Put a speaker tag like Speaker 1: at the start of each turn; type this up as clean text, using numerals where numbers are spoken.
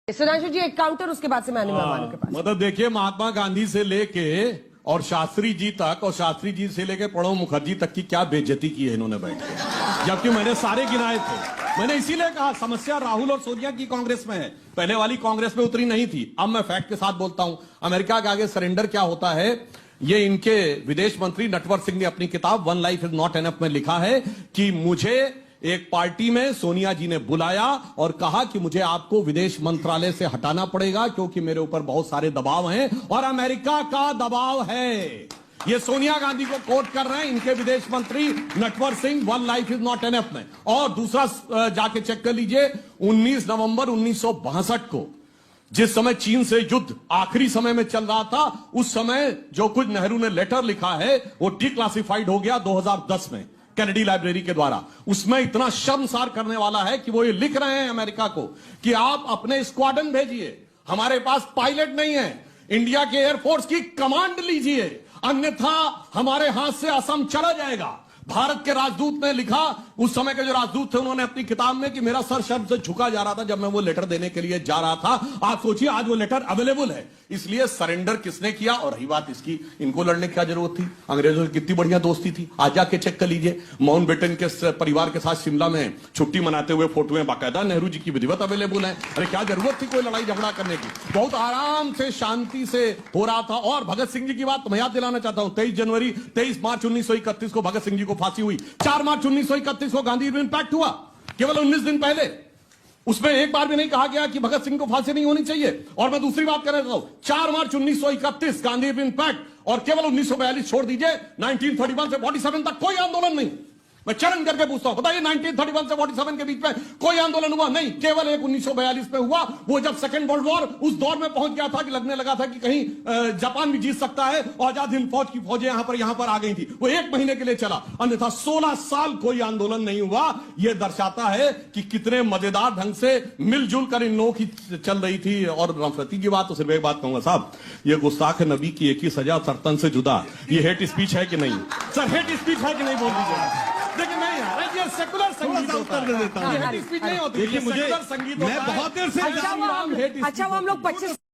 Speaker 1: सुधांशु जी एक काउंटर, उसके बाद से मैं मेहमानों के पास।
Speaker 2: मतलब देखिए, महात्मा गांधी से लेके और शास्त्री जी तक, और शास्त्री जी से लेके प्रणब मुखर्जी तक की क्या बेइज्जती की है इन्होंने बैठ के, जबकि मैंने सारे गिनाए थे। मैंने इसीलिए कहा समस्या राहुल और सोनिया की कांग्रेस में है, पहले वाली कांग्रेस में उतरी नहीं थी। अब मैं फैक्ट के साथ बोलता हूं, अमेरिका के आगे सरेंडर क्या होता है, ये इनके विदेश मंत्री नटवर सिंह ने अपनी किताब one life is not enough में लिखा है कि मुझे एक पार्टी में सोनिया जी ने बुलाया और कहा कि मुझे आपको विदेश मंत्रालय से हटाना पड़ेगा क्योंकि मेरे ऊपर बहुत सारे दबाव हैं और अमेरिका का दबाव है। ये सोनिया गांधी को कोट कर रहे हैं इनके विदेश मंत्री Natwar Singh one life is not enough में। और दूसरा जाके चेक कर लीजिए, 19 नवंबर 1962 को जिस समय चीन से युद्ध आखिरी समय में चल रहा था, उस समय जो कुछ नेहरू ने लेटर लिखा है वो डिक्लासिफाइड हो गया 2010 में कैनेडी लाइब्रेरी के द्वारा। उसमें इतना शर्मसार करने वाला है कि वो ये लिख रहे हैं अमेरिका को कि आप अपने स्क्वाड्रन भेजिए, हमारे पास पायलट नहीं है, इंडिया के एयरफोर्स की कमांड लीजिए, अन्यथा हमारे हाथ से असम चला जाएगा। भारत के राजदूत ने लिखा, उस समय के जो राजदूत थे उन्होंने अपनी किताब में कि मेरा सर शर्म से झुका जा रहा था जब मैं वो लेटर देने के लिए जा रहा था। आप सोचिए आज वो लेटर अवेलेबल है। इसलिए सरेंडर किसने किया। और रही बात इसकी, इनको लड़ने की क्या जरूरत थी, अंग्रेजों की कितनी बढ़िया दोस्ती थी। आज जाके चेक कर लीजिए, माउंटबेटन के परिवार के साथ शिमला में छुट्टी मनाते हुए फोटो में बाकायदा नेहरू जी की विधिवत अवेलेबल है। अरे क्या जरूरत थी कोई लड़ाई झगड़ा करने की, बहुत आराम से शांति से हो रहा था। और भगत सिंह जी की बात मैं याद दिलाना चाहता हूं, 23 मार्च 1931 को भगत सिंह जी को फांसी हुई, 4 मार्च 1931 को गांधी इम्पैक्ट हुआ, केवल 19 दिन पहले। उसमें एक बार भी नहीं कहा गया कि भगत सिंह को फांसी नहीं होनी चाहिए। और मैं दूसरी बात करना चाहता हूं, 4 मार्च 1931 गांधी इम्पैक्ट, और केवल 1942 छोड़ दीजिए, 1931 से 47 तक कोई आंदोलन नहीं। मैं चरण करके पूछता हूं, बताइए 1931 से 47 के बीच में कोई आंदोलन हुआ नहीं, केवल एक 1942 में हुआ। वो जब सेकेंड वर्ल्ड वॉर उस दौर में पहुंच गया था कि लगने लगा था कि कहीं जापान भी जीत सकता है, और आजाद हिंद फौज की फौजें यहां पर आ गई थी। वो 1 महीने के लिए चला, अन्यथा 16 साल कोई आंदोलन नहीं हुआ। यह दर्शाता है कि कितने मजेदार ढंग से मिलजुल कर इन लोगों की चल रही थी। और नफरती की बात तो सिर्फ एक बात कहूंगा साहब, ये गुस्ताख नबी की एक ही सजा, सरतन से जुदा। ये हेट स्पीच है कि नहीं सर, हेट स्पीच है कि नहीं बोल दीजिए। देखिए नहीं यार, ये सेकुलर संगीत होता है, ये हेट स्पीच नहीं होती।
Speaker 3: देखिए मुझे, मैं बहुत देर से
Speaker 1: अच्छा वो हम लोग 25